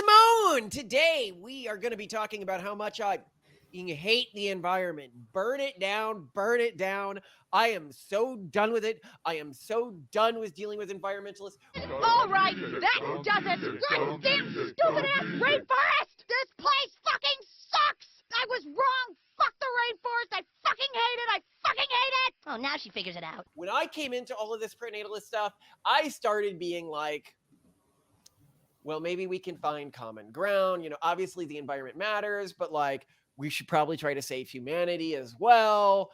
Simone. Today we are going to be talking about how much I hate the environment. Burn it down, burn it down. I am so done with it. I am so done with dealing with environmentalists. All right, that does it. Goddamn stupid-ass rainforest! This place fucking sucks! I was wrong. Fuck the rainforest. I fucking hate it. I fucking hate it. Oh, now she figures it out. When I came into all of this prenatalist stuff, I started being like, well, maybe we can find common ground. You know, obviously the environment matters, but like, we should probably try to save humanity as well.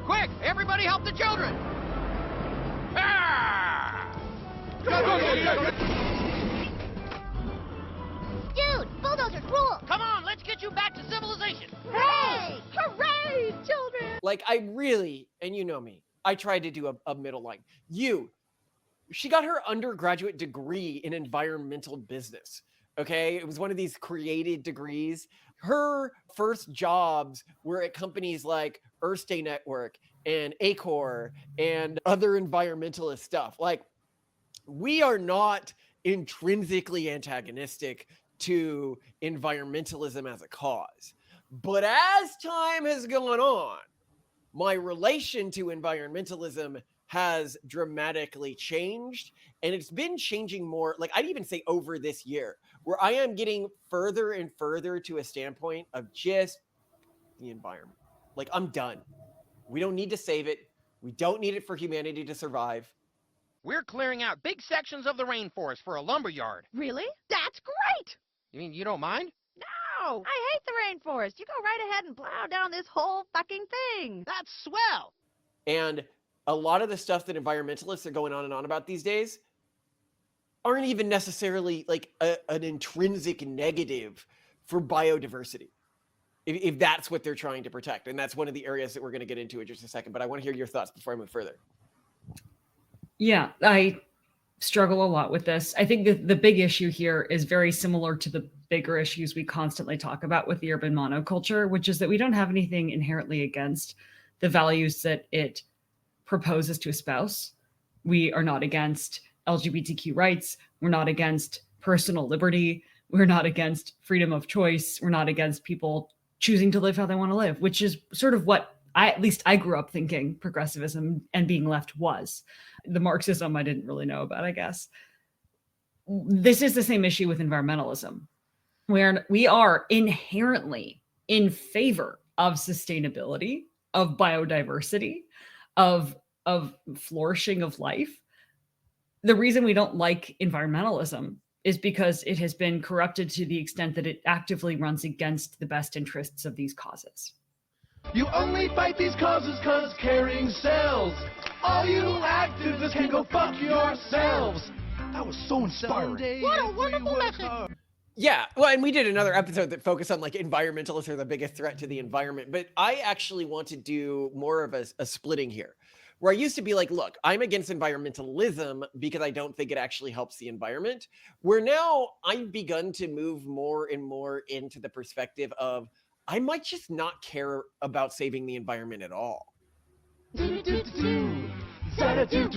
Quick, everybody help the children! Dude, bulldozers rule! Come on, let's get you back to civilization! Hooray! Hooray, children! Like, I really, and you know me, I tried to do a middle line. She got her undergraduate degree in environmental business. Okay, it was one of these created degrees. Her first jobs were at companies like Earth Day Network and Acor and other environmentalist stuff. Like, we are not intrinsically antagonistic to environmentalism as a cause. But as time has gone on, my relation to environmentalism has dramatically changed, and it's been changing more, like I'd even say over this year, where I am getting further and further to a standpoint of just the environment. Like, I'm done. We don't need to save it. We don't need it for humanity to survive. We're clearing out big sections of the rainforest for a lumberyard. Really? That's great! You mean you don't mind? No! I hate the rainforest. You go right ahead and plow down this whole fucking thing. That's swell! And a lot of the stuff that environmentalists are going on and on about these days aren't even necessarily like an intrinsic negative for biodiversity, if that's what they're trying to protect. And that's one of the areas that we're going to get into in just a second. But I want to hear your thoughts before I move further. Yeah, I struggle a lot with this. I think that the big issue here is very similar to the bigger issues we constantly talk about with the urban monoculture, which is that we don't have anything inherently against the values that it proposes to espouse. We are not against LGBTQ rights. We're not against personal liberty. We're not against freedom of choice. We're not against people choosing to live how they want to live, which is sort of what at least I grew up thinking progressivism and being left was. The Marxism I didn't really know about, I guess. This is the same issue with environmentalism, where we are inherently in favor of sustainability, of biodiversity, of flourishing of life. The reason we don't like environmentalism is because it has been corrupted to the extent that it actively runs against the best interests of these causes. You only fight these causes cause caring sells. All you activists can go fuck yourselves. That was so inspiring. What a wonderful message! Yeah, well, and we did another episode that focused on like environmentalists are the biggest threat to the environment. But I actually want to do more of a splitting here, where I used to be like, look, I'm against environmentalism because I don't think it actually helps the environment. Where now I've begun to move more and more into the perspective of I might just not care about saving the environment at all.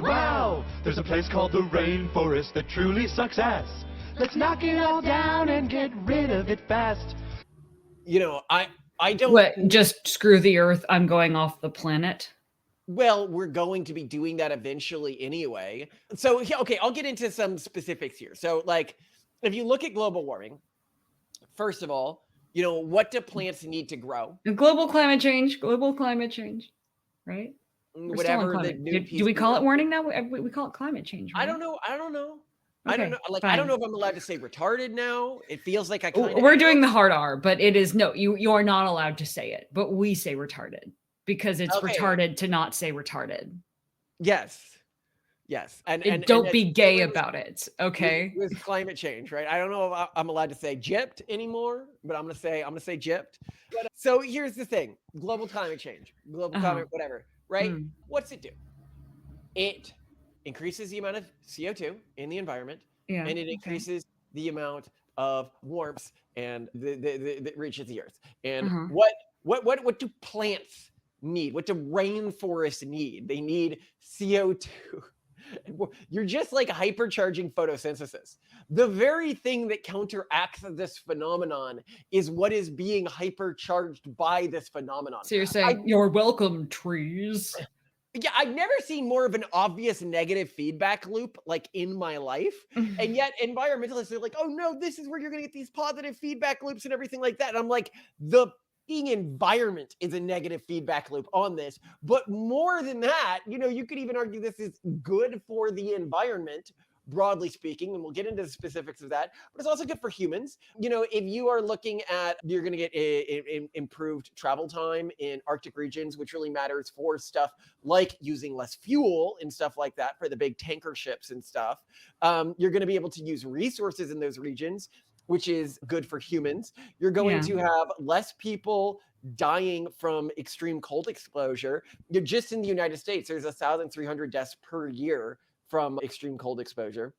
Wow, there's a place called the rainforest that truly sucks ass. Let's knock it all down and get rid of it fast. You know, I don't... What, just screw the earth, I'm going off the planet? Well, we're going to be doing that eventually anyway. So, okay, I'll get into some specifics here. So, like, if you look at global warming, first of all, you know, what do plants need to grow? Global climate change, right? Whatever the new do we call it warning now? We call it climate change, right? I don't know. Okay, I don't know. Like, fine. I don't know if I'm allowed to say retarded now. It feels like I kind of... We're doing the hard R, but it is no, you are not allowed to say it, but we say retarded because it's retarded to not say retarded. Yes. And don't be gay about it, okay? With climate change, right? I don't know if I'm allowed to say gypped anymore, but I'm gonna say gypped. So here's the thing: global climate change, climate, whatever, right? What's it do? It increases the amount of CO2 in the environment, and it increases the amount of warmth and that reaches the earth. And what do plants need? What do rainforests need? They need CO2. You're just like hypercharging photosynthesis. The very thing that counteracts this phenomenon is what is being hypercharged by this phenomenon. So you're saying, you're welcome, trees. Yeah, I've never seen more of an obvious negative feedback loop like in my life. And yet environmentalists are like, oh no, this is where you're gonna get these positive feedback loops and everything like that. And I'm like, the environment is a negative feedback loop on this. But more than that, you could even argue this is good for the environment, broadly speaking, and we'll get into the specifics of that, but it's also good for humans. If you are looking at, you're going to get improved travel time in Arctic regions, which really matters for stuff like using less fuel and stuff like that for the big tanker ships and stuff. You're going to be able to use resources in those regions, which is good for humans. You're going to have less people dying from extreme cold exposure. Just in the United States, there's 1,300 deaths per year from extreme cold exposure.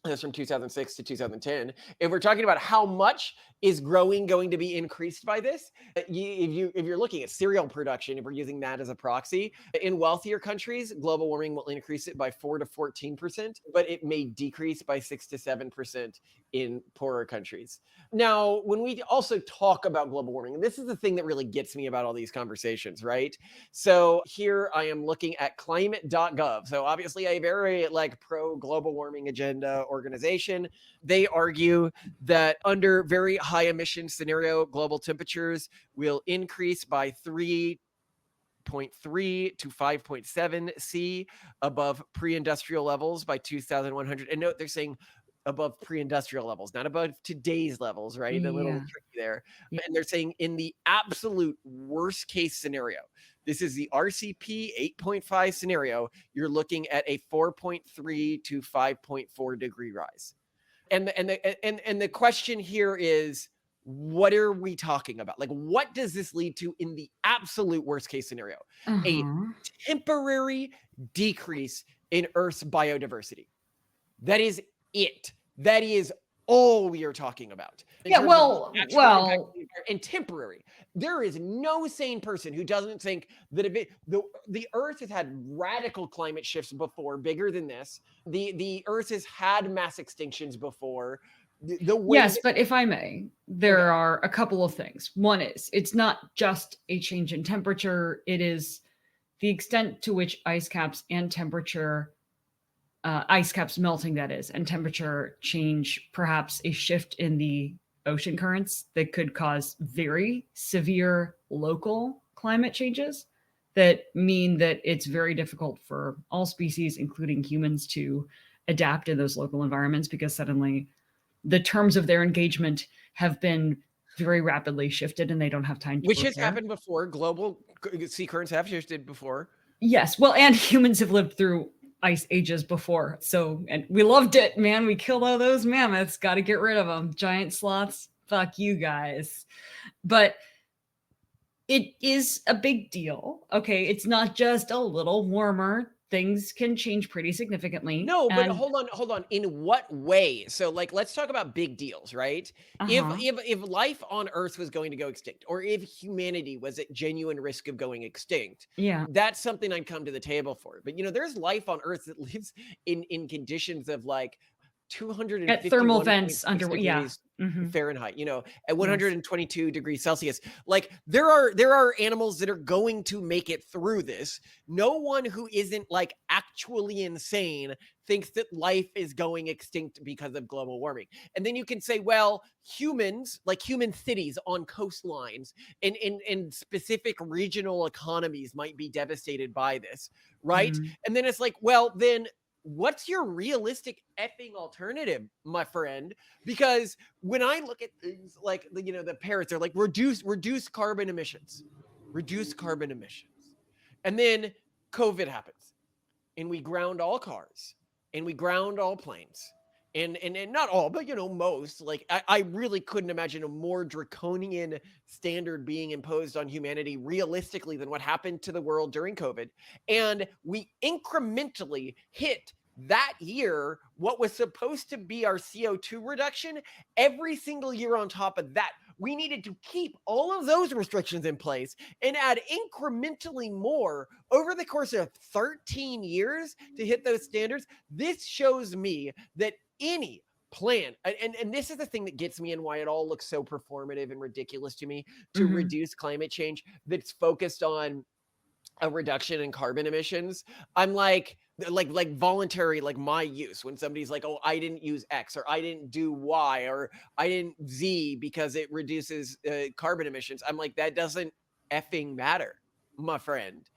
That's from 2006 to 2010. If we're talking about how much is going to be increased by this, if you're looking at cereal production, if we're using that as a proxy, in wealthier countries, global warming will increase it by 4 to 14%, but it may decrease by 6 to 7% in poorer countries. Now, when we also talk about global warming, and this is the thing that really gets me about all these conversations, right? So here I am looking at climate.gov. So obviously a very pro global warming agenda organization. They argue that under very high emission scenario, global temperatures will increase by 3.3 to 5.7 C above pre-industrial levels by 2100. And note, they're saying above pre-industrial levels, not above today's levels, right? A little tricky there. And they're saying in the absolute worst case scenario, this is the RCP 8.5 scenario, you're looking at a 4.3 to 5.4 degree rise. And the question here is, what are we talking about? What does this lead to in the absolute worst case scenario? A temporary decrease in Earth's biodiversity. That is it. That is all we are talking about. And temporary. There is no sane person who doesn't think that if the Earth has had radical climate shifts before, bigger than this. The Earth has had mass extinctions before. But if I may, there are a couple of things. One is, it's not just a change in temperature. It is the extent to which ice caps and temperature, ice caps melting, that is, and temperature change, perhaps a shift in the ocean currents that could cause very severe local climate changes that mean that it's very difficult for all species, including humans, to adapt in those local environments, because suddenly the terms of their engagement have been very rapidly shifted and they don't have time to Which has happened before. Global sea currents have shifted before. Yes. Well, and humans have lived through ice ages before. So, and we loved it, man. We killed all those mammoths. Got to get rid of them. Giant sloths. Fuck you guys. But it is a big deal. Okay. It's not just a little warmer. Things can change pretty significantly. No, but hold on. In what way? So let's talk about big deals, right? If life on Earth was going to go extinct, or if humanity was at genuine risk of going extinct, that's something I'd come to the table for. But there's life on Earth that lives in conditions of 250 at thermal vents under Fahrenheit, at 122 degrees Celsius. There are animals that are going to make it through this. No one who isn't actually insane thinks that life is going extinct because of global warming. And then you can say, well, humans, human cities on coastlines and specific regional economies might be devastated by this, right? And then it's well, then what's your realistic effing alternative, my friend? Because when I look at things the parrots are reduce carbon emissions. And then COVID happens and we ground all cars and we ground all planes. And not all, but most. I really couldn't imagine a more draconian standard being imposed on humanity realistically than what happened to the world during COVID. And we incrementally hit that year what was supposed to be our CO2 reduction. Every single year on top of that, We needed to keep all of those restrictions in place and add incrementally more over the course of 13 years to hit those standards. This shows me that any plan, and this is the thing that gets me and why it all looks so performative and ridiculous to me, to reduce climate change that's focused on a reduction in carbon emissions. I'm like voluntary, like my use, when somebody's like, oh, I didn't use X, or I didn't do Y, or I didn't Z because it reduces carbon emissions. I'm like, that doesn't effing matter, my friend.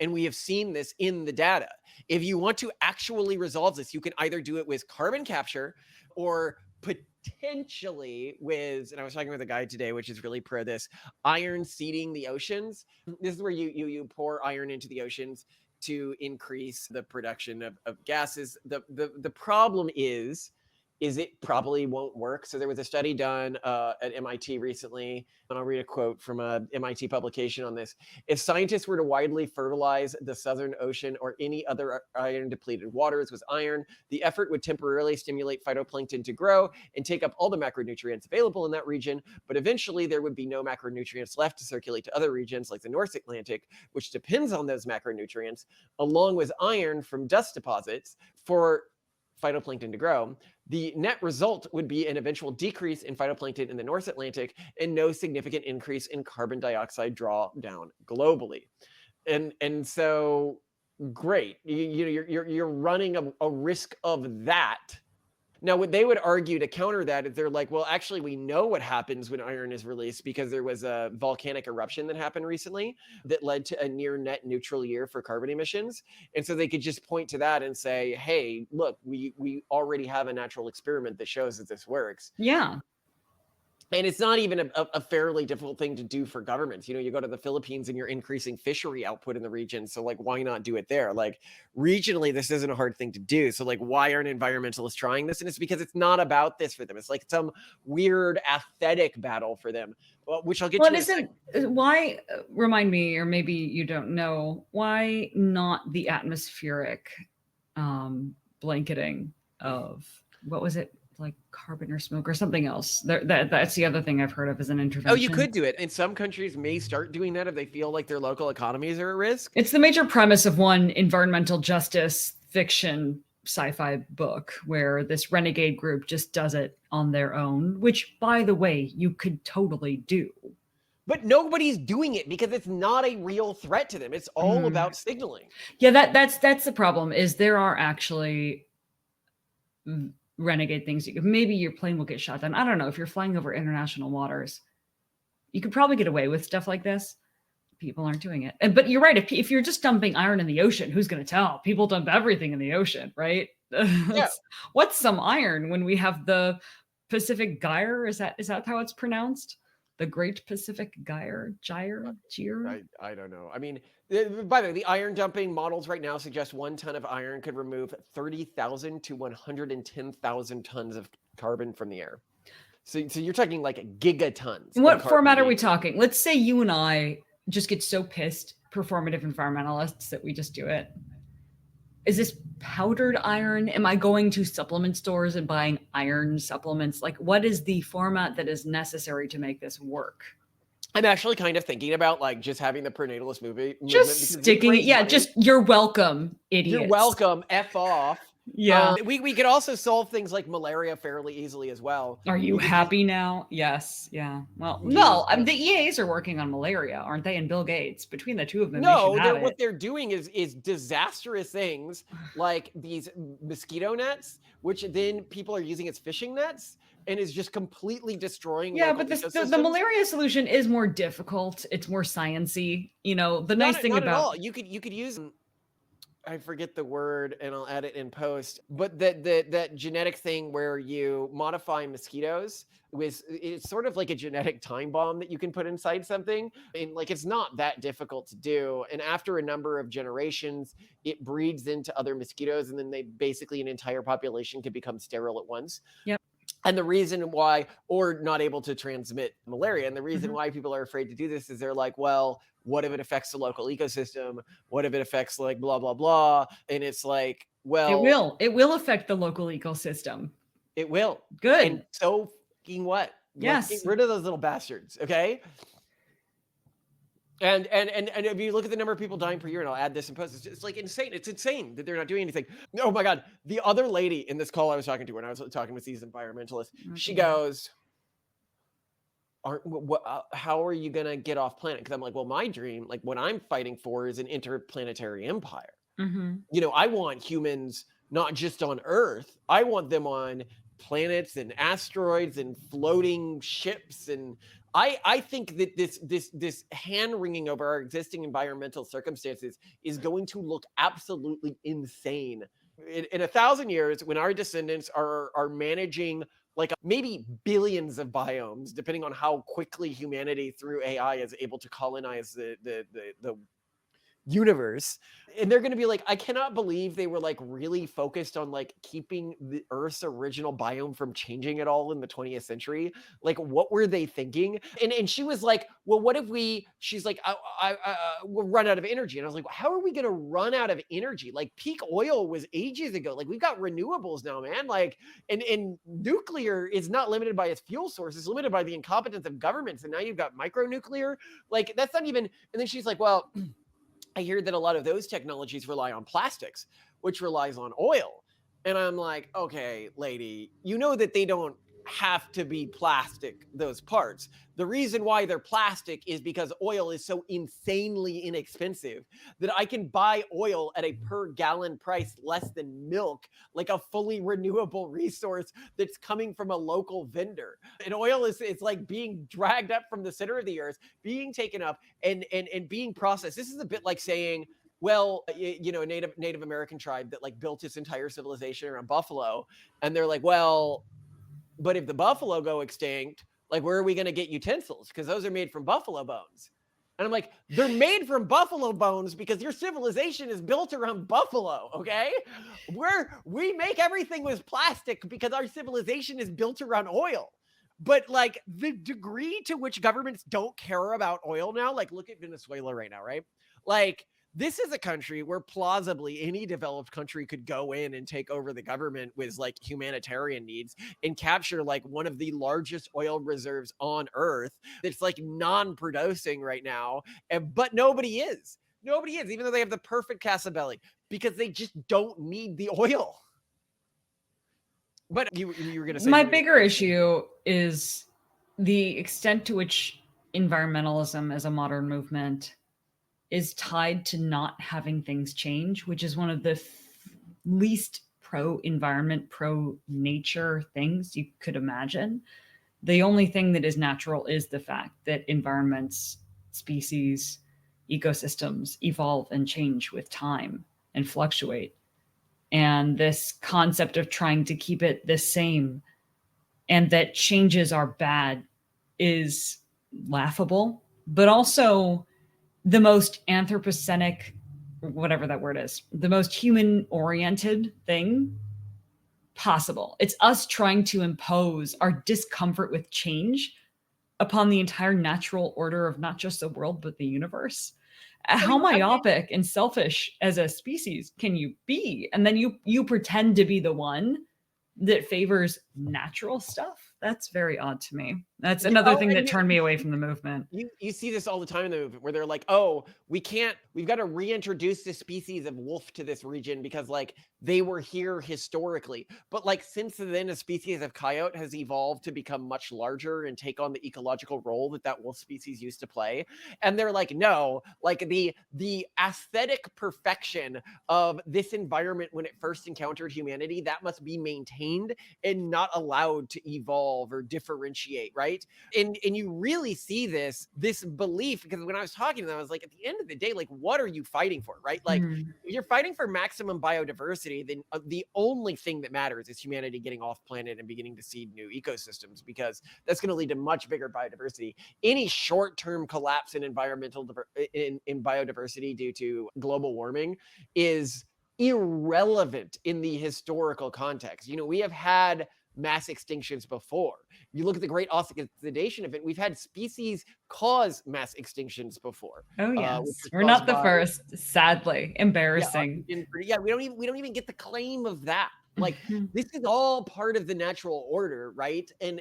And we have seen this in the data. If you want to actually resolve this, you can either do it with carbon capture or potentially with, and I was talking with a guy today, which is really pro this, iron seeding the oceans. This is where you pour iron into the oceans to increase the production of gases. The problem is it probably won't work. So there was a study done at MIT recently, and I'll read a quote from a MIT publication on this. If scientists were to widely fertilize the Southern Ocean or any other iron-depleted waters with iron, the effort would temporarily stimulate phytoplankton to grow and take up all the macronutrients available in that region, but eventually there would be no macronutrients left to circulate to other regions like the North Atlantic, which depends on those macronutrients, along with iron from dust deposits for phytoplankton to grow. The net result would be an eventual decrease in phytoplankton in the North Atlantic and no significant increase in carbon dioxide drawdown globally. And so, great, you're running a risk of that. Now, what they would argue to counter that is they're like, well, actually, we know what happens when iron is released because there was a volcanic eruption that happened recently that led to a near net neutral year for carbon emissions. And so they could just point to that and say, hey, look, we already have a natural experiment that shows that this works. Yeah. And it's not even a fairly difficult thing to do for governments. You know, you go to the Philippines and you're increasing fishery output in the region. So like, why not do it there? Like regionally, this isn't a hard thing to do. So like, why aren't environmentalists trying this? And it's because it's not about this for them. It's like some weird aesthetic battle for them, which I'll get to. Well, isn't why, remind me, or maybe you don't know, why not the atmospheric blanketing of, what was it? Like carbon or smoke or something else. That's the other thing I've heard of as an intervention. Oh, you could do it. And some countries may start doing that if they feel like their local economies are at risk. It's the major premise of one environmental justice fiction sci-fi book where this renegade group just does it on their own, which, by the way, you could totally do. But nobody's doing it because it's not a real threat to them. It's all about signaling. Yeah, that's the problem, is there are actually renegade things. Maybe your plane will get shot down. I don't know. If you're flying over international waters, you could probably get away with stuff like this. People aren't doing it. But you're right. If you're just dumping iron in the ocean, who's going to tell? People dump everything in the ocean, right? Yeah. What's some iron when we have the Pacific Gyre? Is that how it's pronounced? The Great Pacific Gyre? Gyre? I don't know. I mean, by the way, the iron dumping models right now suggest 1 ton of iron could remove 30,000 to 110,000 tons of carbon from the air. So you're talking like gigatons. What format are we talking? Let's say you and I just get so pissed, performative environmentalists, that we just do it. Is this powdered iron? Am I going to supplement stores and buying iron supplements? Like, what is the format that is necessary to make this work? I'm actually kind of thinking about like just having the prenatalist movement. Just sticking it. Yeah, just you're welcome, idiots. You're welcome. F off. Yeah. We could also solve things like malaria fairly easily as well. Are you happy now? Yes. Yeah. Well, no, the EAs are working on malaria, aren't they? And Bill Gates. Between the two of them, no, what they're doing is disastrous things like these mosquito nets, which then people are using as fishing nets, and is just completely destroying. Yeah, but the malaria solution is more difficult. It's more sciencey. You know, the nice thing about you could use. I forget the word and I'll add it in post, but that genetic thing where you modify mosquitoes it's sort of like a genetic time bomb that you can put inside something. And like, it's not that difficult to do. And after a number of generations, it breeds into other mosquitoes. And then an entire population can become sterile at once. Yep. And the reason why, or not able to transmit malaria, and the reason why people are afraid to do this is they're like, well, what if it affects the local ecosystem? What if it affects like blah, blah, blah? And it's like, well, it will affect the local ecosystem. It will. Good. And so fucking what? Yes. Get rid of those little bastards, okay? And if you look at the number of people dying per year, and I'll add this in post, it's like insane. It's insane that they're not doing anything. Oh my God. The other lady in this call I was talking to when I was talking with these environmentalists, she goes, how are you going to get off planet? Because I'm like, well, my dream, like what I'm fighting for is an interplanetary empire. You know, I want humans not just on Earth. I want them on planets and asteroids and floating ships. And I think that this hand wringing over our existing environmental circumstances is going to look absolutely insane. In 1,000 years, when our descendants are managing like maybe billions of biomes, depending on how quickly humanity through AI is able to colonize the universe, and they're going to be like, I cannot believe they were like really focused on like keeping the Earth's original biome from changing at all in the 20th century. Like, what were they thinking? And she was like, well, what if she's like, we'll run out of energy. And I was like, how are we going to run out of energy? Like peak oil was ages ago. Like we've got renewables now, man. Like, and nuclear is not limited by its fuel source. It's limited by the incompetence of governments. And now you've got micronuclear. Like that's not even, and then she's like, well, I hear that a lot of those technologies rely on plastics, which relies on oil. And I'm like, okay, lady, you know that they don't have to be plastic, those parts. The reason why they're plastic is because oil is so insanely inexpensive that I can buy oil at a per gallon price less than milk, like a fully renewable resource that's coming from a local vendor. And oil it's like being dragged up from the center of the earth, being taken up and being processed. This is a bit like saying, well, you know, a Native American tribe that like built its entire civilization around buffalo. And they're like, well, but if the buffalo go extinct, like where are we going to get utensils? Because those are made from buffalo bones. And I'm like, they're made from buffalo bones because your civilization is built around buffalo, okay? We make everything with plastic because our civilization is built around oil. But like the degree to which governments don't care about oil now, like look at Venezuela right now, right? Like this is a country where plausibly any developed country could go in and take over the government with like humanitarian needs and capture like one of the largest oil reserves on earth that's like non-producing right now. But nobody is, even though they have the perfect casa belli, because they just don't need the oil. But you were going to say my bigger issue is the extent to which environmentalism as a modern movement is tied to not having things change, which is one of the least pro-environment, pro-nature things you could imagine. The only thing that is natural is the fact that environments, species, ecosystems evolve and change with time and fluctuate. And this concept of trying to keep it the same and that changes are bad is laughable, but also the most anthropocenic, whatever that word is, the most human-oriented thing possible. It's us trying to impose our discomfort with change upon the entire natural order of not just the world, but the universe. How myopic and selfish as a species can you be? And then you pretend to be the one that favors natural stuff. That's very odd to me. That's another thing that turned me away from the movement. You see this all the time in the movement where they're like, oh, we've got to reintroduce the species of wolf to this region because like they were here historically. But like since then, a species of coyote has evolved to become much larger and take on the ecological role that wolf species used to play. And they're like, no, like the aesthetic perfection of this environment when it first encountered humanity, that must be maintained and not allowed to evolve or differentiate, right? And you really see this belief, because when I was talking to them, I was like, at the end of the day, like, what are you fighting for, right? Like, if you're fighting for maximum biodiversity, then the only thing that matters is humanity getting off planet and beginning to seed new ecosystems, because that's going to lead to much bigger biodiversity. Any short-term collapse in in biodiversity due to global warming is irrelevant in the historical context. You know, we have had mass extinctions before. You look at the Great Oxidation event, we've had species cause mass extinctions before. Oh yes, we're not the first, sadly. Embarrassing. Yeah, we don't even get the claim of that. Like Mhm. this is all part of the natural order, right? And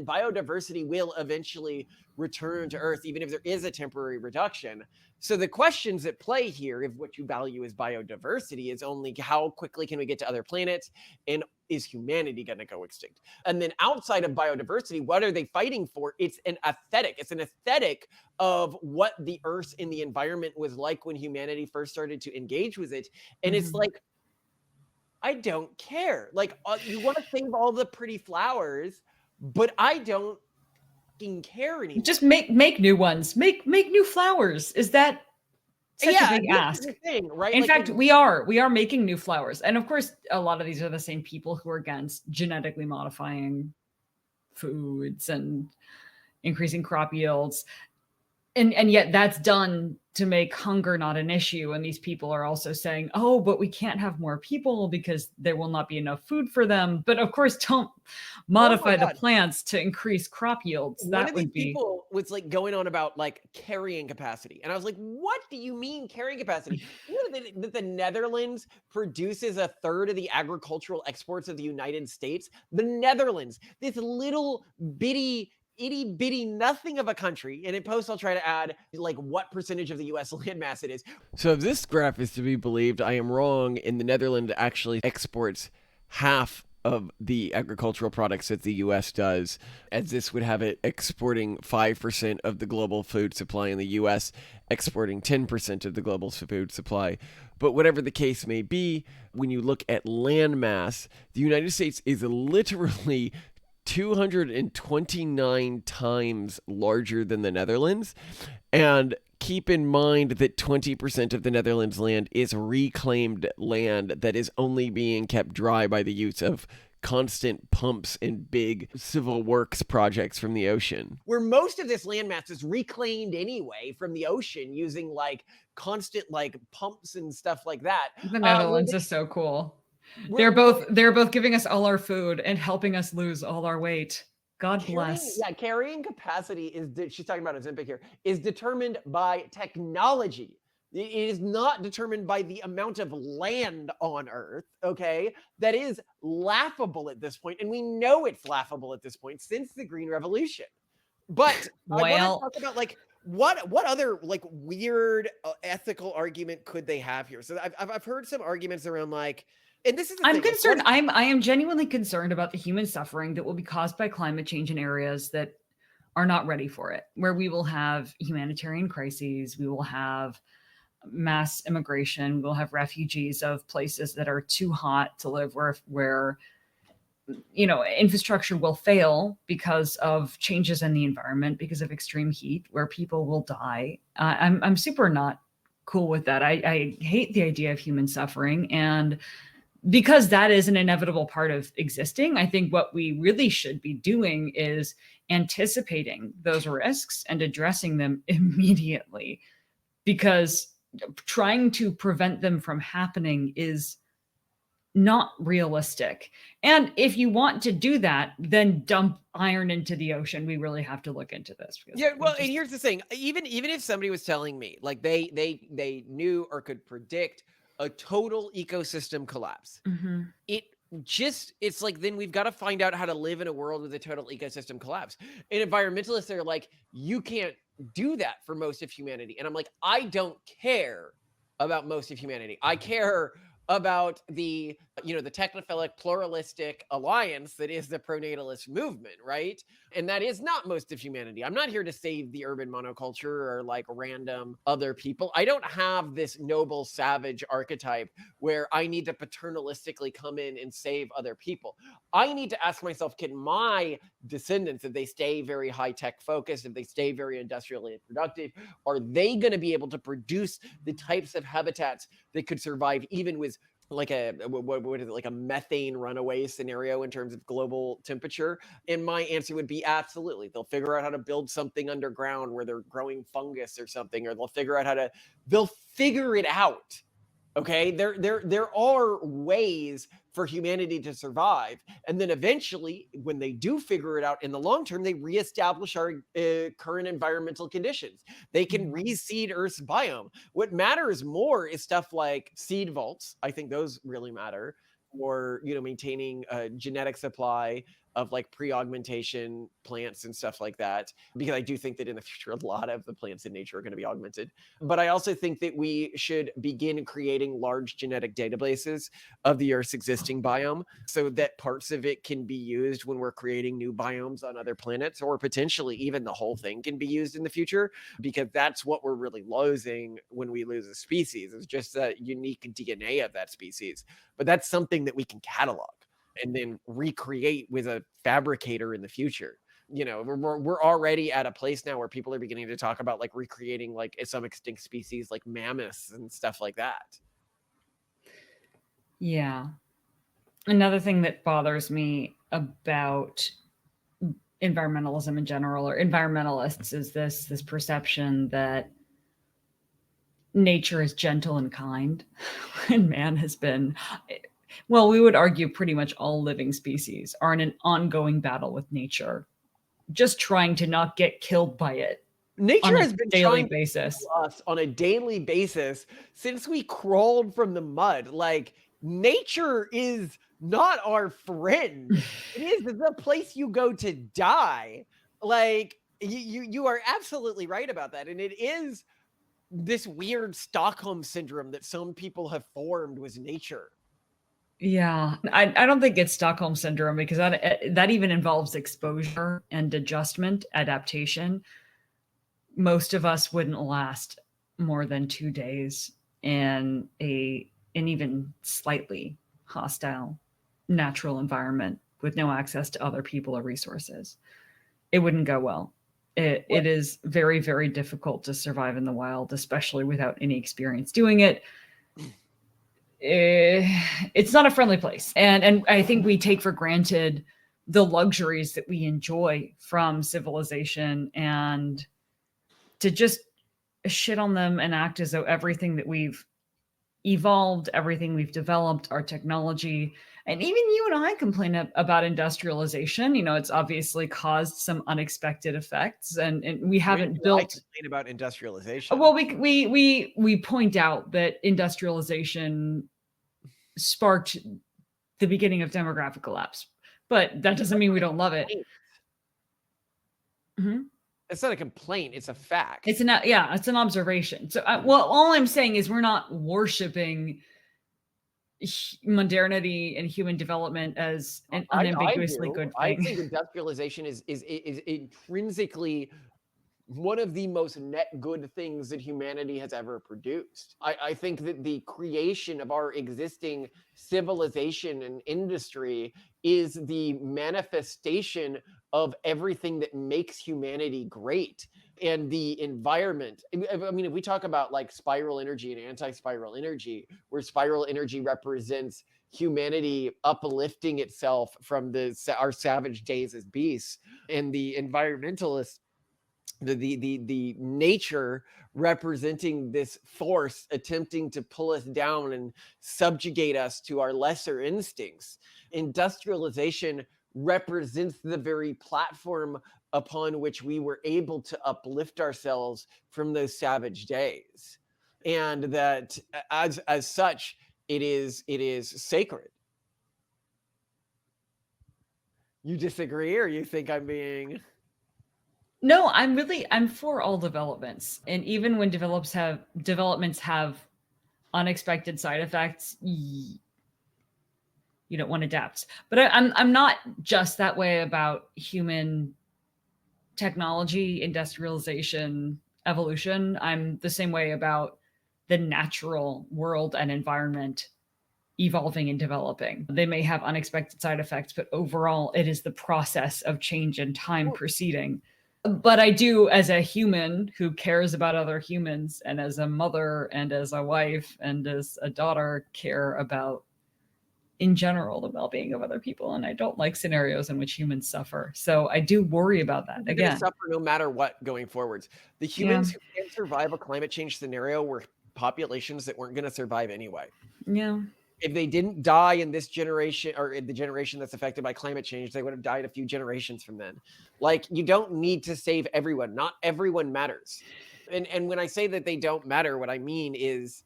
biodiversity will eventually return to Earth, even if there is a temporary reduction. So the questions at play here, if what you value is biodiversity, is only how quickly can we get to other planets, and is humanity going to go extinct? And then outside of biodiversity, what are they fighting for? It's an aesthetic. It's an aesthetic of what the Earth and the environment was like when humanity first started to engage with it. And it's Mhm. like, I don't care. Like, you want to save all the pretty flowers, but I don't fucking care anymore. Just make new ones. Make new flowers. Is that such a big This is ask? the thing, right? In Like, fact, we are making new flowers. And of course, a lot of these are the same people who are against genetically modifying foods and increasing crop yields. And yet that's done to make hunger not an issue. And these people are also saying, oh, but we can't have more people because there will not be enough food for them. But of course, don't modify the God. plants to increase crop yields. One That of these would be people was like going on about like carrying capacity. And I was like, what do you mean carrying capacity? You know that the Netherlands produces a third of the agricultural exports of the United States? The Netherlands, this little bitty itty bitty nothing of a country. And in post, I'll try to add like what percentage of the US landmass it is. So if this graph is to be believed, I am wrong. And the Netherlands actually exports half of the agricultural products that the US does, as this would have it exporting 5% of the global food supply in the US, exporting 10% of the global food supply. But whatever the case may be, when you look at land mass, the United States is literally 229 times larger than the Netherlands. And keep in mind that 20% of the Netherlands land is reclaimed land that is only being kept dry by the use of constant pumps and big civil works projects from the ocean. Where most of this landmass is reclaimed anyway from the ocean using like constant like pumps and stuff like that. the Netherlands is so cool. They're both giving us all our food and helping us lose all our weight. God bless. Carrying capacity she's talking about Ozempic here, is determined by technology. It is not determined by the amount of land on Earth, okay? That is laughable at this point, and we know it's laughable at this point since the Green Revolution. But I want to talk about like what other like weird ethical argument could they have here? So I've heard some arguments around like, and this is I'm concerned. I am genuinely concerned about the human suffering that will be caused by climate change in areas that are not ready for it, where we will have humanitarian crises, we will have mass immigration, we'll have refugees of places that are too hot to live, where you know, infrastructure will fail because of changes in the environment, because of extreme heat, where people will die. I'm super not cool with that. I hate the idea of human suffering, and because that is an inevitable part of existing, I think what we really should be doing is anticipating those risks and addressing them immediately, because trying to prevent them from happening is not realistic. And if you want to do that, then dump iron into the ocean. We really have to look into this. Well, and here's the thing. Even if somebody was telling me like they knew or could predict a total ecosystem collapse, it's like, then we've got to find out how to live in a world with a total ecosystem collapse. And environmentalists are like, you can't do that for most of humanity. And I'm like, I don't care about most of humanity. I care about the technophilic pluralistic alliance that is the pronatalist movement, right? And that is not most of humanity. I'm not here to save the urban monoculture or like random other people. I don't have this noble savage archetype where I need to paternalistically come in and save other people. I need to ask myself, can my descendants, if they stay very high-tech focused, if they stay very industrially productive, are they going to be able to produce the types of habitats that could survive even with like like a methane runaway scenario in terms of global temperature? And my answer would be absolutely. They'll figure out how to build something underground where they're growing fungus or something, or they'll figure it out. Okay, there are ways for humanity to survive, and then eventually, when they do figure it out in the long term, they reestablish our current environmental conditions. They can reseed Earth's biome. What matters more is stuff like seed vaults. I think those really matter. or, maintaining a genetic supply of like pre-augmentation plants and stuff like that, because I do think that in the future a lot of the plants in nature are going to be augmented. But I also think that we should begin creating large genetic databases of the Earth's existing biome so that parts of it can be used when we're creating new biomes on other planets, or potentially even the whole thing can be used in the future, because that's what we're really losing when we lose a species, is just the unique DNA of that species. But that's something that we can catalog and then recreate with a fabricator in the future. We're already at a place now where people are beginning to talk about like recreating like some extinct species like mammoths and stuff like that. Yeah. Another thing that bothers me about environmentalism in general, or environmentalists, is this perception that nature is gentle and kind, and man has been, well, we would argue pretty much all living species are in an ongoing battle with nature, just trying to not get killed by it. Nature has been daily trying basis to kill us on a daily basis since we crawled from the mud. Like, nature is not our friend. It is the place you go to die. Like, you are absolutely right about that. And it is this weird Stockholm syndrome that some people have formed with nature. Yeah, I don't think it's Stockholm syndrome, because that even involves exposure and adjustment, adaptation. Most of us wouldn't last more than 2 days in an even slightly hostile natural environment with no access to other people or resources. It wouldn't go well. It is very, very difficult to survive in the wild, especially without any experience doing it. It's not a friendly place. And I think we take for granted the luxuries that we enjoy from civilization, and to just shit on them and act as though everything that we've evolved, everything we've developed, our technology, and even you and I complain about industrialization. It's obviously caused some unexpected effects, and we haven't built. I complain about industrialization. Well, we point out that industrialization sparked the beginning of demographic collapse, but that doesn't mean we don't love it. Mm-hmm. It's not a complaint, it's a fact. It's an observation. So, well, all I'm saying is we're not worshiping modernity and human development as an unambiguously good thing. I think industrialization is intrinsically one of the most net good things that humanity has ever produced. I think that the creation of our existing civilization and industry is the manifestation of everything that makes humanity great. And the environment, I mean, if we talk about like spiral energy and anti-spiral energy, where spiral energy represents humanity uplifting itself from our savage days as beasts, and the environmentalists, the nature representing this force attempting to pull us down and subjugate us to our lesser instincts. Industrialization represents the very platform upon which we were able to uplift ourselves from those savage days, and that as such it is sacred. You disagree, or you think I'm being... No, I'm for all developments. And even when developments have unexpected side effects, you don't want to adapt. But I'm not just that way about human technology, industrialization, evolution. I'm the same way about the natural world and environment evolving and developing. They may have unexpected side effects, but overall it is the process of change and time proceeding. But I do, as a human who cares about other humans, and as a mother and as a wife and as a daughter, care about, in general, the well-being of other people. And I don't like scenarios in which humans suffer. So I do worry about that. They're gonna suffer no matter what going forwards. The humans who can't survive a climate change scenario were populations that weren't going to survive anyway. Yeah. If they didn't die in this generation, or in the generation that's affected by climate change, they would have died a few generations from then. Like, you don't need to save everyone. Not everyone matters. And when I say that they don't matter, what I mean is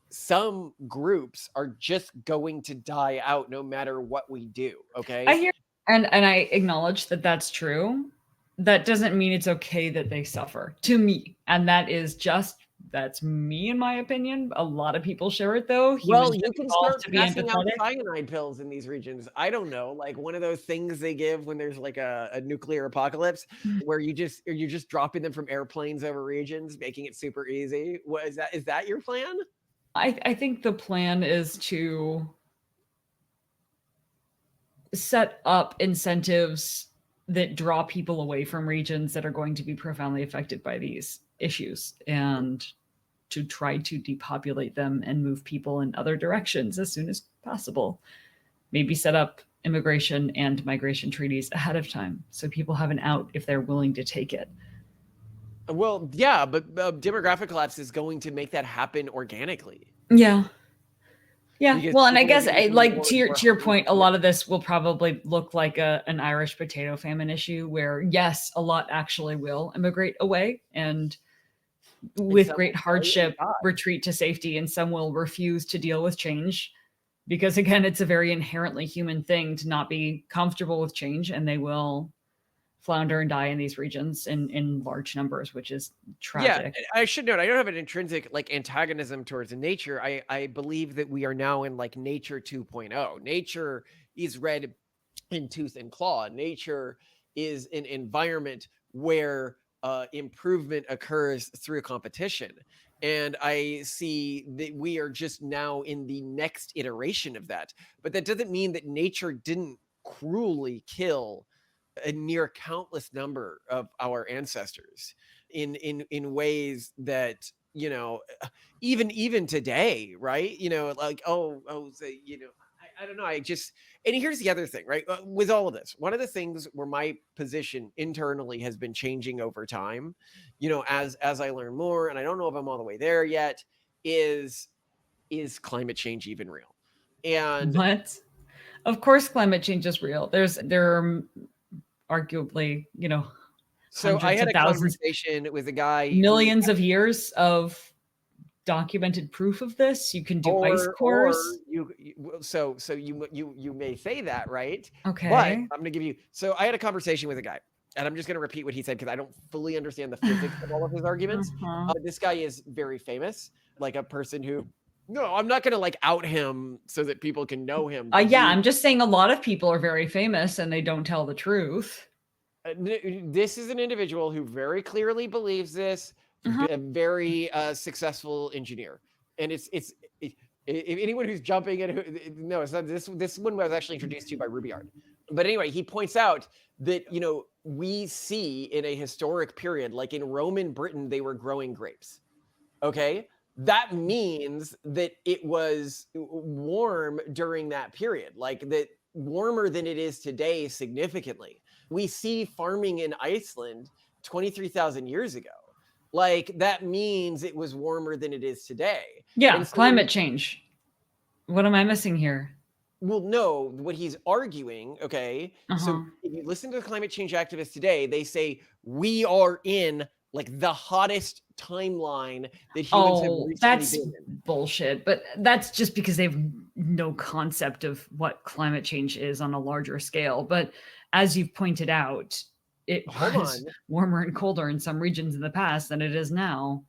some groups are just going to die out no matter what we do. Okay. I hear, and I acknowledge that that's true. That doesn't mean it's okay that they suffer, to me. And that's me in my opinion. A lot of people share it though. Well, Humans you have can evolved start to be passing out empathetic. cyanide pills in these regions. I don't know, like one of those things they give when there's like a nuclear apocalypse, where you're just dropping them from airplanes over regions, making it super easy. What is that? Is that your plan? I think the plan is to set up incentives that draw people away from regions that are going to be profoundly affected by these issues, and to try to depopulate them and move people in other directions as soon as possible. Maybe set up immigration and migration treaties ahead of time so people have an out if they're willing to take it. Well, yeah, but demographic collapse is going to make that happen organically. Yeah. Because Well, and I people are guess gonna be like more to and your more to your hungry point, a for lot it. of this will probably look like an Irish potato famine issue, where yes, a lot actually will immigrate away and with some great will stay and hardship die. retreat to safety, and some will refuse to deal with change because again, it's a very inherently human thing to not be comfortable with change, and they will flounder and die in these regions in large numbers, which is Yeah, tragic. I should note, I don't have an intrinsic like antagonism towards nature. I believe that we are now in like nature 2.0. Nature is red in tooth and claw. Nature is an environment where improvement occurs through competition. And I see that we are just now in the next iteration of that. But that doesn't mean that nature didn't cruelly kill a near countless number of our ancestors in ways that, you know, even today, right? You know, like so, you know, I don't know. I just, and here's the other thing, right? With all of this, one of the things where my position internally has been changing over time, you know, as I learn more, and I don't know if I'm all the way there yet, is climate change even real? And What? Of course climate change is real. There are arguably, so I hundreds had of a thousands, conversation with a guy who, millions of years of documented proof of this. You can do ice or cores. so you may say that, right? But Okay. I'm gonna give you, so I had a conversation with a guy, and I'm just gonna repeat what he said because I don't fully understand the physics of all of his arguments. Uh-huh. This guy is very famous, like a person who, no, I'm not gonna like out him so that people can know him, but Yeah, I'm just saying a lot of people are very famous and they don't tell the truth. this is an individual who very clearly believes this, Uh-huh. a very successful engineer. And if anyone who's jumping in, no, it's not. This one was actually introduced to by Rubyard. But anyway, he points out that, you know, we see in a historic period, like in Roman Britain, they were growing grapes. Okay, that means that it was warm during that period, like that, warmer than it is today significantly. We see farming in Iceland 23,000 years ago. Like that means it was warmer than it is today. Yeah, And so climate change. What am I missing here? well, no, what he's arguing, okay, so Uh-huh. if you listen to the climate change activists today, they say we are in like the hottest timeline that humans have Oh, recently that's been in. bullshit. But that's just because they have no concept of what climate change is on a larger scale. But as you've pointed out, it Hold was on. warmer and colder in some regions in the past than it is now.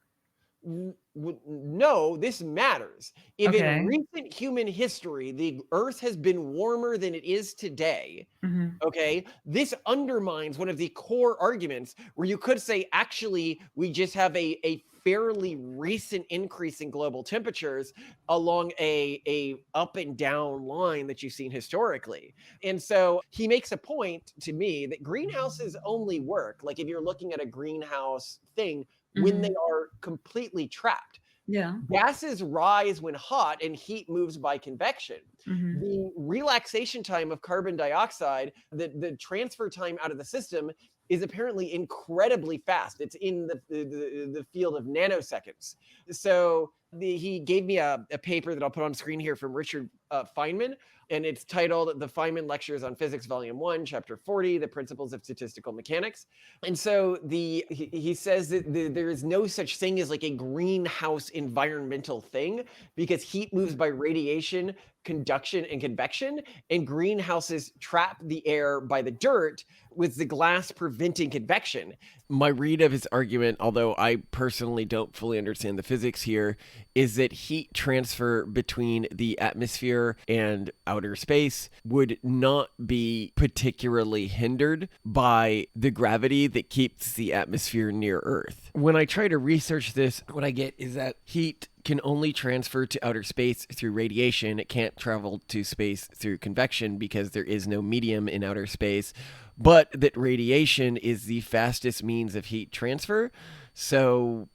No, this matters. If Okay. in recent human history the Earth has been warmer than it is today, Mhm. okay, this undermines one of the core arguments where you could say, actually, we just have a fairly recent increase in global temperatures along a up and down line that you've seen historically. And so he makes a point to me that greenhouses only work, like if you're looking at a greenhouse thing, when they Mhm. are completely trapped. Yeah. Gases rise when hot and heat moves by convection. Mhm. The relaxation time of carbon dioxide, the transfer time out of the system, is apparently incredibly fast. It's in the field of nanoseconds. So he gave me a paper that I'll put on screen here from Richard Feynman, and it's titled The Feynman Lectures on Physics, Volume 1, Chapter 40, The Principles of Statistical Mechanics. And so he says that there is no such thing as like a greenhouse environmental thing, because heat moves by radiation, conduction, and convection, and greenhouses trap the air by the dirt, with the glass preventing convection. My read of his argument, although I personally don't fully understand the physics here, is that heat transfer between the atmosphere and outer space would not be particularly hindered by the gravity that keeps the atmosphere near Earth. When I try to research this, what I get is that heat can only transfer to outer space through radiation. It can't travel to space through convection because there is no medium in outer space, but that radiation is the fastest means of heat transfer. So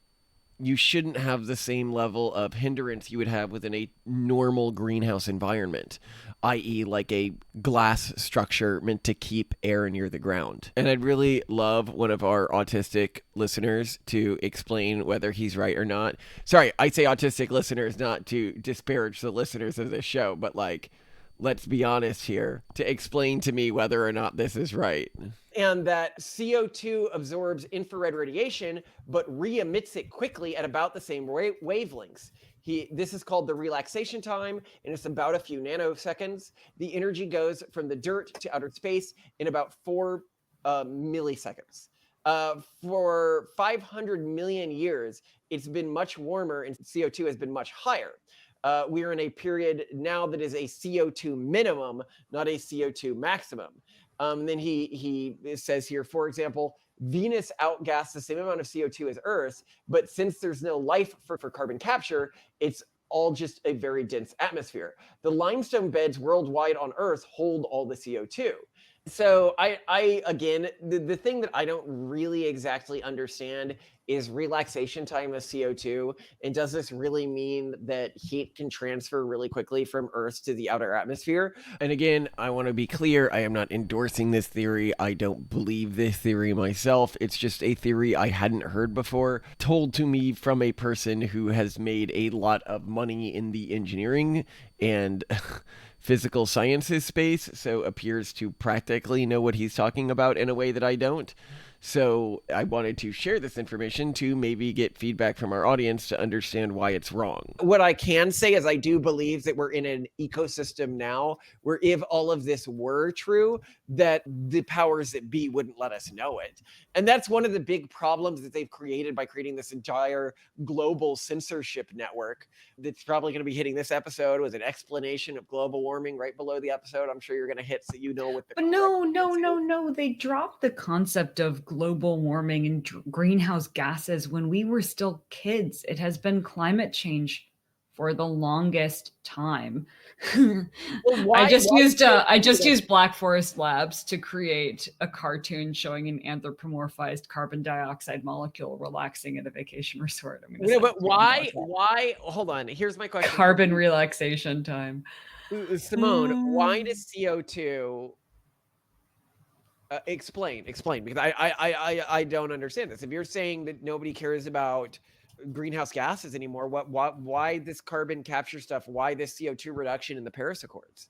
you shouldn't have the same level of hindrance you would have within a normal greenhouse environment, i.e. like a glass structure meant to keep air near the ground. And I'd really love one of our autistic listeners to explain whether he's right or not. Sorry, I say autistic listeners not to disparage the listeners of this show, but like, let's be honest here, to explain to me whether or not this is right. And that CO2 absorbs infrared radiation, but re-emits it quickly at about the same wavelengths. This is called the relaxation time, and it's about a few nanoseconds. The energy goes from the dirt to outer space in about 4 milliseconds. For 500 million years, it's been much warmer, and CO2 has been much higher. We are in a period now that is a CO2 minimum, not a CO2 maximum. Then he says here, for example, Venus outgases the same amount of CO2 as Earth, but since there's no life for carbon capture, it's all just a very dense atmosphere. The limestone beds worldwide on Earth hold all the CO2. So I again, the thing that I don't really exactly understand is relaxation time of CO2. And does this really mean that heat can transfer really quickly from Earth to the outer atmosphere? And again, I want to be clear, I am not endorsing this theory. I don't believe this theory myself. It's just a theory I hadn't heard before, told to me from a person who has made a lot of money in the engineering and physical sciences space, so appears to practically know what he's talking about in a way that I don't. So I wanted to share this information to maybe get feedback from our audience to understand why it's wrong. What I can say is I do believe that we're in an ecosystem now where if all of this were true, that the powers that be wouldn't let us know it. And that's one of the big problems that they've created by creating this entire global censorship network that's probably going to be hitting this episode with an explanation of global warming right below the episode. I'm sure you're going to hit so you know what the— But no. They dropped the concept of global warming and greenhouse gases when we were still kids. It has been climate change for the longest time. Well, I just used Black Forest Labs to create a cartoon showing an anthropomorphized carbon dioxide molecule relaxing at a vacation resort. But why? Hold on. Here's my question. Carbon relaxation time. Simone, why does CO2? Explain, because I don't understand this. If you're saying that nobody cares about greenhouse gases anymore, why this carbon capture stuff? Why this CO2 reduction in the Paris Accords?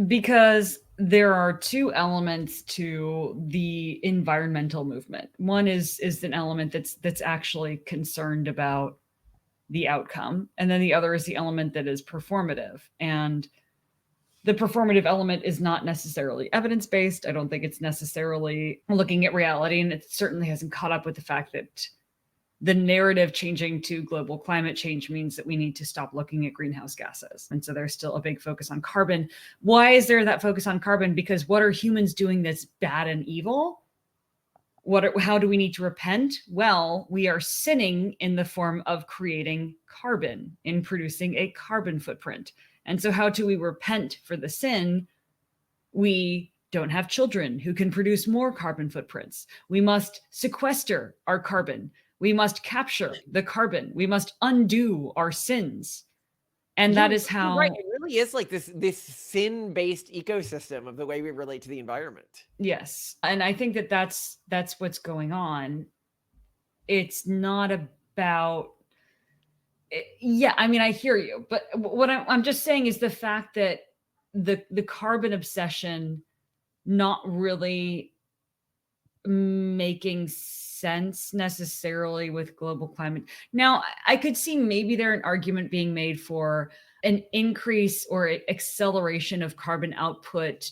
Because there are two elements to the environmental movement. One is an element that's actually concerned about the outcome, and then the other is the element that is performative. And the performative element is not necessarily evidence-based. I don't think it's necessarily looking at reality, and it certainly hasn't caught up with the fact that the narrative changing to global climate change means that we need to stop looking at greenhouse gases. And so there's still a big focus on carbon. Why is there that focus on carbon? Because what are humans doing that's bad and evil? How do we need to repent? Well, we are sinning in the form of creating carbon, in producing a carbon footprint. And so how do we repent for the sin? We don't have children who can produce more carbon footprints. We must sequester our carbon. We must capture the carbon. We must undo our sins. And that is how— Right. It really is like this sin-based ecosystem of the way we relate to the environment. Yes. And I think that's what's going on. It's not about Yeah, I mean, I hear you, but what I'm just saying is the fact that the carbon obsession not really making sense necessarily with global climate. Now, I could see maybe there an argument being made for an increase or acceleration of carbon output,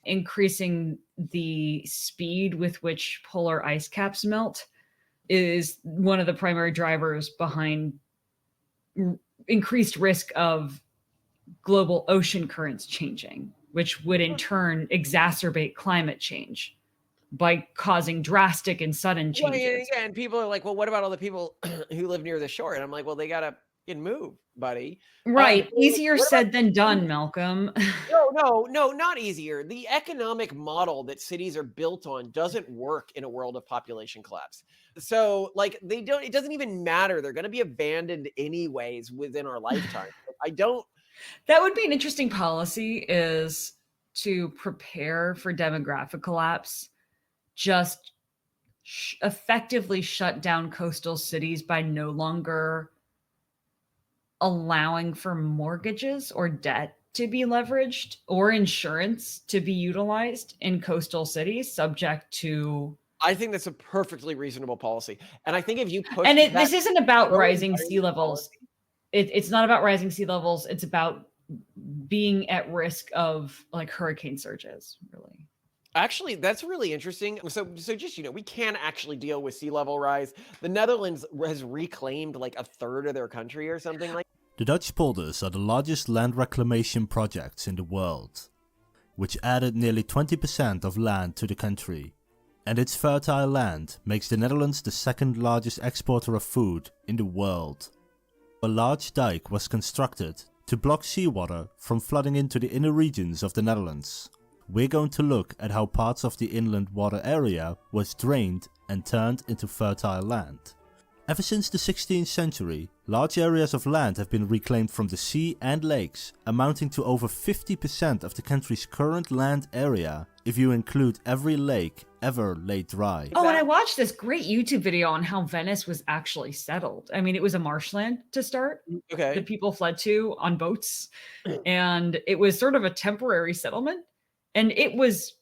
increasing the speed with which polar ice caps melt is one of the primary drivers behind increased risk of global ocean currents changing, which would in turn exacerbate climate change by causing drastic and sudden Well, changes. and people are like, well, what about all the people who live near the shore? And I'm like, well, they gotta move, buddy. Right. But like, Easier what about said than done, Malcolm. no, not easier. The economic model that cities are built on doesn't work in a world of population collapse. So, like, it doesn't even matter. They're going to be abandoned anyways within our lifetime. I don't. That would be an interesting policy, is to prepare for demographic collapse, just effectively shut down coastal cities by no longer allowing for mortgages or debt to be leveraged or insurance to be utilized in coastal cities, subject to. I think that's a perfectly reasonable policy. And I think if you push And that this isn't about rising sea pro-environment levels. policy- It's not about rising sea levels. It's about being at risk of like hurricane surges, really. Actually, that's really interesting. So just, we can actually deal with sea level rise. The Netherlands has reclaimed like a third of their country or something like. The Dutch polders are the largest land reclamation projects in the world, which added nearly 20% of land to the country. And its fertile land makes the Netherlands the second largest exporter of food in the world. A large dike was constructed to block seawater from flooding into the inner regions of the Netherlands. We're going to look at how parts of the inland water area was drained and turned into fertile land. Ever since the 16th century, large areas of land have been reclaimed from the sea and lakes, amounting to over 50% of the country's current land area, if you include every lake ever laid dry. Oh, and I watched this great YouTube video on how Venice was actually settled. I mean, it was a marshland to start Okay. that people fled to on boats, and it was sort of a temporary settlement, and it was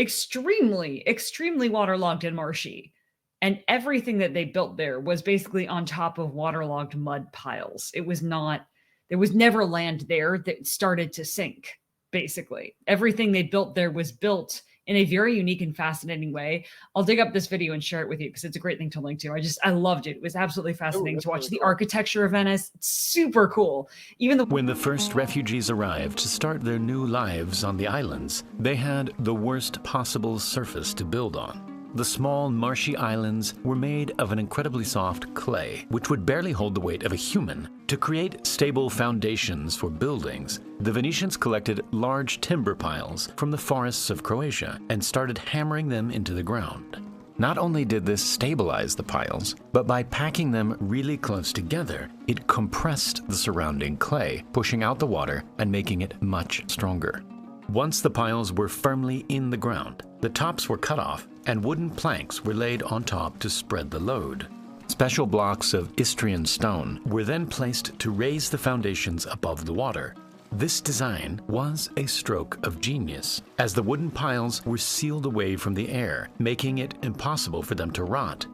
extremely, extremely waterlogged and marshy. And everything that they built there was basically on top of waterlogged mud piles. It was not, there was never land there that started to sink, basically. Everything they built there was built in a very unique and fascinating way. I'll dig up this video and share it with you because it's a great thing to link to. I loved it. It was absolutely fascinating to watch really the cool. architecture of Venice. It's super cool. Even the When the first refugees arrived to start their new lives on the islands, they had the worst possible surface to build on. The small, marshy islands were made of an incredibly soft clay, which would barely hold the weight of a human. To create stable foundations for buildings, the Venetians collected large timber piles from the forests of Croatia and started hammering them into the ground. Not only did this stabilize the piles, but by packing them really close together, it compressed the surrounding clay, pushing out the water and making it much stronger. Once the piles were firmly in the ground, the tops were cut off and wooden planks were laid on top to spread the load. Special blocks of Istrian stone were then placed to raise the foundations above the water. This design was a stroke of genius, as the wooden piles were sealed away from the air, making it impossible for them to rot.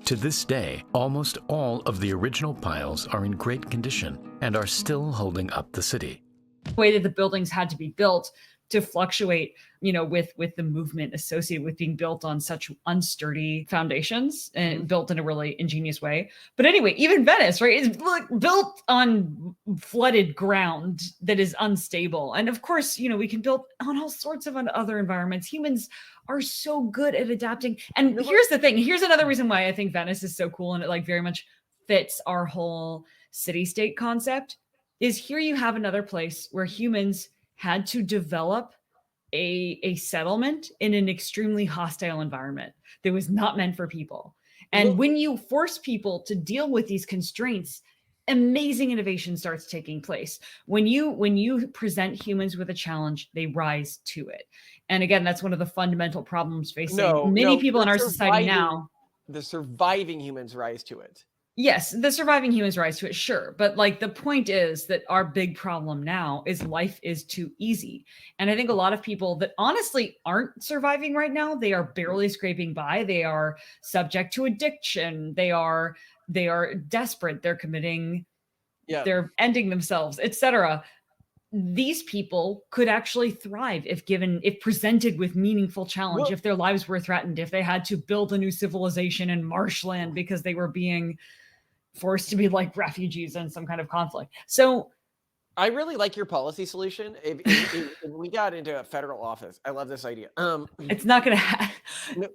To this day, almost all of the original piles are in great condition and are still holding up the city. way that the buildings had to be built to fluctuate, with the movement associated with being built on such unsturdy foundations and built in a really ingenious way. But anyway, even Venice, right, is built on flooded ground that is unstable. And of course, we can build on all sorts of other environments. Humans are so good at adapting. And here's the thing. Here's another reason why I think Venice is so cool and it very much fits our whole city-state concept is here you have another place where humans had to develop a settlement in an extremely hostile environment that was not meant for people. And when you force people to deal with these constraints, amazing innovation starts taking place. When you present humans with a challenge, they rise to it. And again, that's one of the fundamental problems facing many people in our society now. The surviving humans rise to it. Yes, the surviving humans rise to it, sure. But like the point is that our big problem now is life is too easy. And I think a lot of people that honestly aren't surviving right now, they are barely scraping by. They are subject to addiction. They are desperate. They're committing, Yeah. they're ending themselves, etc. These people could actually thrive if presented with meaningful challenge, Well- if their lives were threatened, if they had to build a new civilization in marshland because they were being forced to be like refugees in some kind of conflict. So I really like your policy solution. If we got into a federal office, I love this idea. it's not going to No,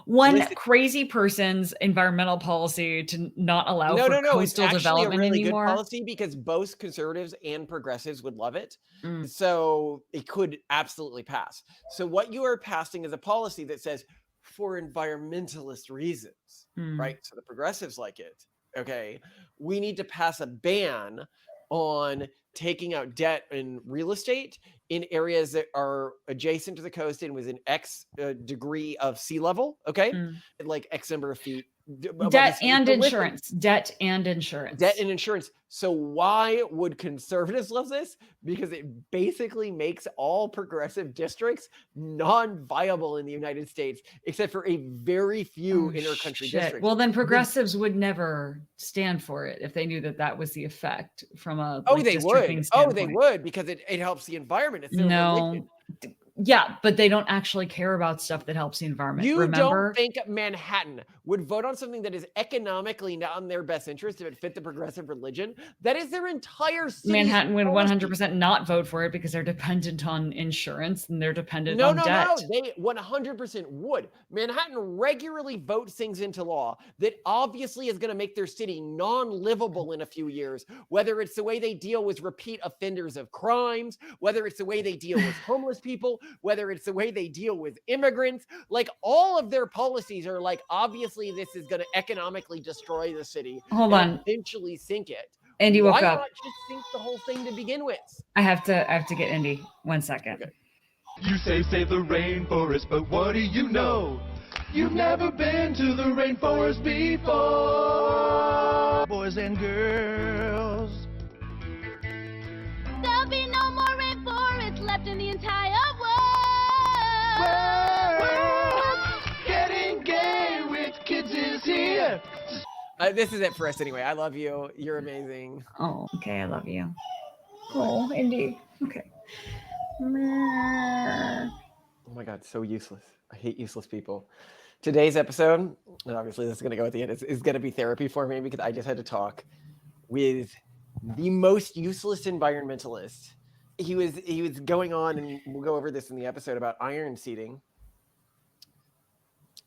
one listen- crazy person's environmental policy to not allow no, for no, no. It's coastal actually a development really anymore. good policy because both conservatives and progressives would love it. Mm. So it could absolutely pass. So what you are passing is a policy that says for environmentalist reasons, Mm. right? So the progressives like it. Okay. We need to pass a ban on taking out debt in real estate in areas that are adjacent to the coast and within X degree of sea level. Okay. Mm. Like X number of feet. above the Debt sea. and So listen, insurance. Debt and insurance. debt and insurance. So why would conservatives love this? Because it basically makes all progressive districts non-viable in the United States, except for a very few Oh, intercountry shit. districts. Well, then progressives would never stand for it if they knew that that was the effect from a Oh, like, they districting would. Oh, they standpoint. would because it helps the environment. It's their religion. No. Yeah, but they don't actually care about stuff that helps the environment. You Remember? don't think Manhattan would vote on something that is economically not in their best interest if it fit the progressive religion? That is their entire city's Manhattan would policy. 100% not vote for it because they're dependent on insurance and they're dependent No, on no, debt. no. They 100% would. Manhattan regularly votes things into law that obviously is going to make their city non-livable in a few years, whether it's the way they deal with repeat offenders of crimes, whether it's the way they deal with homeless people, whether it's the way they deal with immigrants. Like all of their policies are like, obviously this is going to economically destroy the city. Hold and on. eventually sink it. Andy woke Why up. not just sink the whole thing to begin with? I have to get Indy. 1 second. Okay. You say save the rainforest, but what do you know? You've never been to the rainforest before. Boys and girls. There'll be no more rainforest left in the entire world. Getting gay with kids is here. This is it for us anyway. I love you. You're amazing. Oh, okay. I love you. Oh, Indy. Okay. Oh my God, so useless. I hate useless people. Today's episode, and obviously this is going to go at the end, is going to be therapy for me because I just had to talk with the most useless environmentalist. He was going on, and we'll go over this in the episode about iron seeding.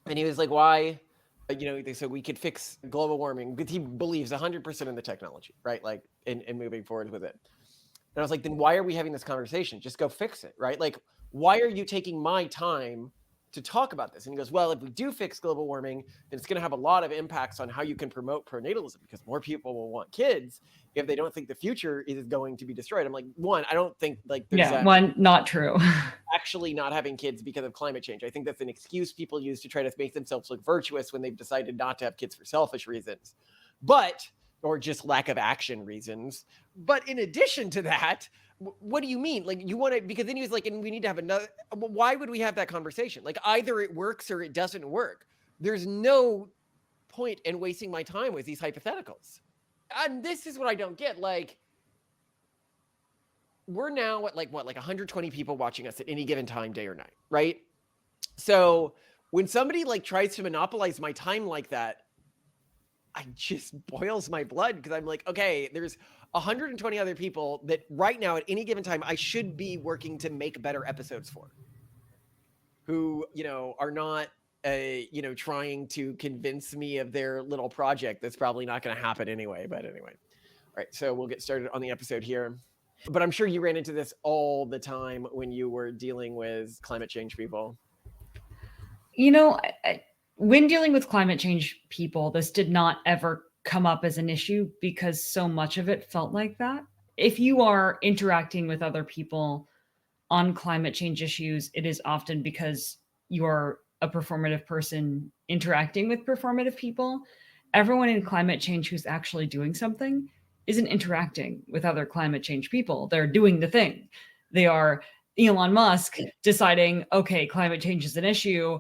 And he was like, why, so we could fix global warming, because he believes 100% in the technology, right? Like, and moving forward with it. And I was like, then why are we having this conversation? Just go fix it, right? Like, why are you taking my time to talk about this? And he goes, well, if we do fix global warming, then it's going to have a lot of impacts on how you can promote pronatalism, because more people will want kids if they don't think the future is going to be destroyed. I'm like, one, I don't think like there's not true. actually not having kids because of climate change. I think that's an excuse people use to try to make themselves look virtuous when they've decided not to have kids for selfish reasons. Or just lack of action reasons. But in addition to that, what do you mean? Like, you want to, because then he was like, and we need to have another, why would we have that conversation? Like, either it works or it doesn't work. There's no point in wasting my time with these hypotheticals. And this is what I don't get. Like, we're now at like 120 people watching us at any given time, day or night, right? So when somebody like tries to monopolize my time like that, I just boils my blood, because I'm like, okay, there's 120 other people that right now at any given time I should be working to make better episodes for, who, are not, trying to convince me of their little project that's probably not going to happen anyway. But anyway, all right, so we'll get started on the episode here. But I'm sure you ran into this all the time when you were dealing with climate change people. When dealing with climate change people, this did not ever come up as an issue because so much of it felt like that. If you are interacting with other people on climate change issues, it is often because you're a performative person interacting with performative people. everyone in climate change who's actually doing something isn't interacting with other climate change people. They're doing the thing. They are Elon Musk deciding, okay, climate change is an issue.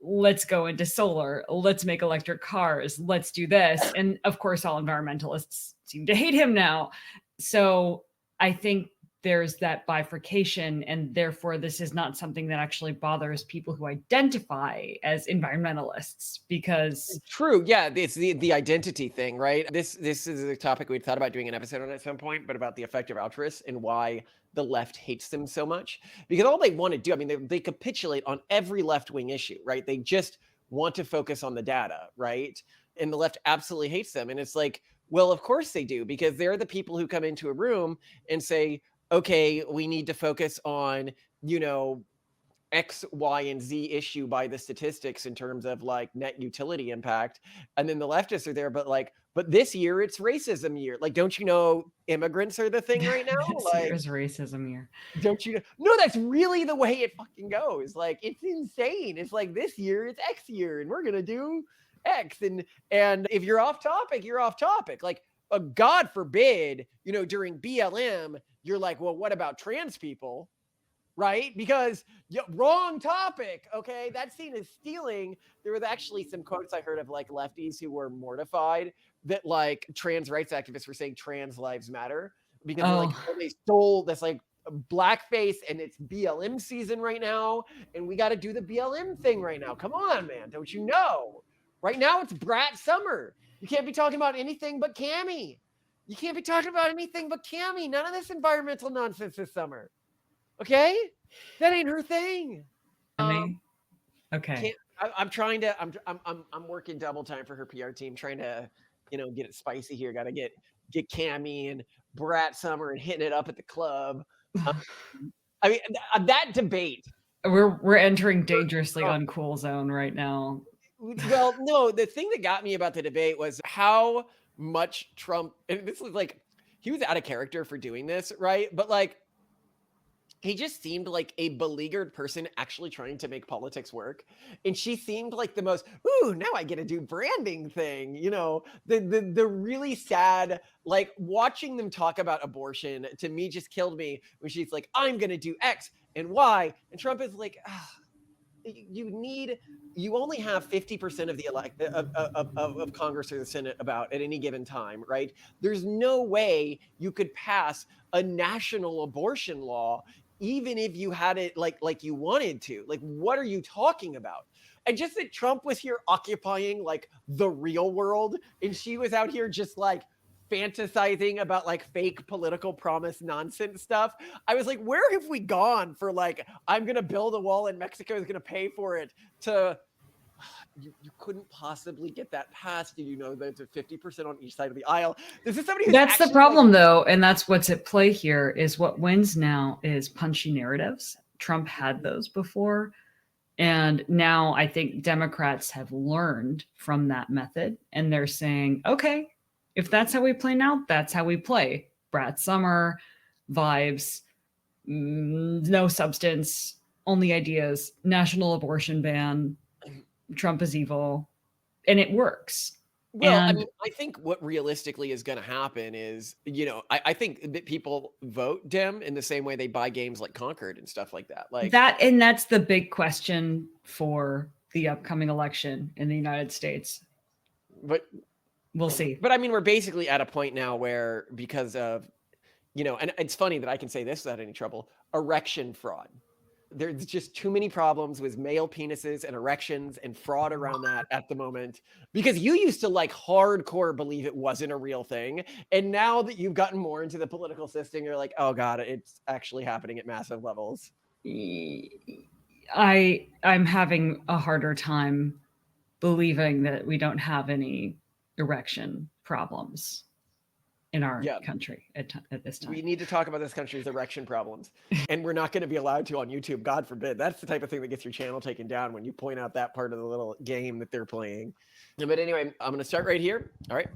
Let's go into solar. Let's make electric cars. Let's do this. And of course, all environmentalists seem to hate him now. So I think there's that bifurcation, and therefore this is not something that actually bothers people who identify as environmentalists, because True. Yeah, it's the identity thing, right? This is a topic we'd thought about doing an episode on at some point, but about the effective altruists and why the left hates them so much. Because all they want to do, I mean, they capitulate on every left-wing issue, right? They just want to focus on the data, right? And the left absolutely hates them. And it's like, well, of course they do, because they're the people who come into a room and say, okay, we need to focus on, you know, X, Y, and Z issue by the statistics in terms of like net utility impact. And then the leftists are there, but this year it's racism year. Like, don't you know immigrants are the thing right now? this Like, year is racism year. don't you know? No, that's really the way it fucking goes. Like, it's insane. It's like this year it's X year and we're going to do X. And if you're off topic, you're off topic. Like, God forbid, you know, during BLM, you're like, well, what about trans people? Right? Because wrong topic. Okay. That scene is stealing. There was actually some quotes I heard of like lefties who were mortified that like trans rights activists were saying trans lives matter, because they're like, oh, they stole this like blackface and it's BLM season right now. And we got to do the BLM thing right now. Come on, man. Don't you know? Right now it's brat summer. You can't be talking about anything but Cammy. You can't be talking about anything but Cammy. None of this environmental nonsense this summer. Okay, that ain't her thing. Okay. I'm trying to. I'm working double time for her PR team, trying to, you know, get it spicy here. Got to get Cammy and Brat Summer and hitting it up at the club. I mean, that debate. We're entering dangerously uncool zone right now. Well, no, the thing that got me about the debate was how much Trump, and this was like, he was out of character for doing this, right? But like, he just seemed like a beleaguered person actually trying to make politics work. And she seemed like the most, ooh, now I get to do branding thing. You know, the really sad, like watching them talk about abortion to me just killed me when she's like, I'm going to do X and Y. And Trump is like, you only have 50% of the of Congress or the Senate about at any given time, right? There's no way you could pass a national abortion law, even if you had it like you wanted to. Like, what are you talking about? And just that Trump was here occupying like the real world, and she was out here just like fantasizing about like fake political promise nonsense stuff. I was like, where have we gone for like, I'm going to build a wall and Mexico is going to pay for it, to you couldn't possibly get that passed. Did you know that it's 50% on each side of the aisle? This is somebody that's the problem though. And that's what's at play here is what wins now is punchy narratives. Trump had those before. And now I think Democrats have learned from that method, and they're saying, okay, if that's how we play now, that's how we play. Brat Summer vibes, no substance, only ideas, national abortion ban, Trump is evil, and it works. Well, I mean, I think what realistically is going to happen is, you know, I think that people vote Dem in the same way they buy games like Concord and stuff like that. Like that, and that's the big question for the upcoming election in the United States. But we'll see. But I mean, we're basically at a point now where, because of, you know, and it's funny that I can say this without any trouble, erection fraud. There's just too many problems with male penises and erections and fraud around that at the moment, because you used to like hardcore believe it wasn't a real thing. And now that you've gotten more into the political system, you're like, oh God, it's actually happening at massive levels. I'm having a harder time believing that we don't have any erection problems in our country at this time. We need to talk about this country's erection problems, and we're not going to be allowed to on YouTube. God forbid. That's the type of thing that gets your channel taken down when you point out that part of the little game that they're playing. But anyway, I'm going to start right here. All right.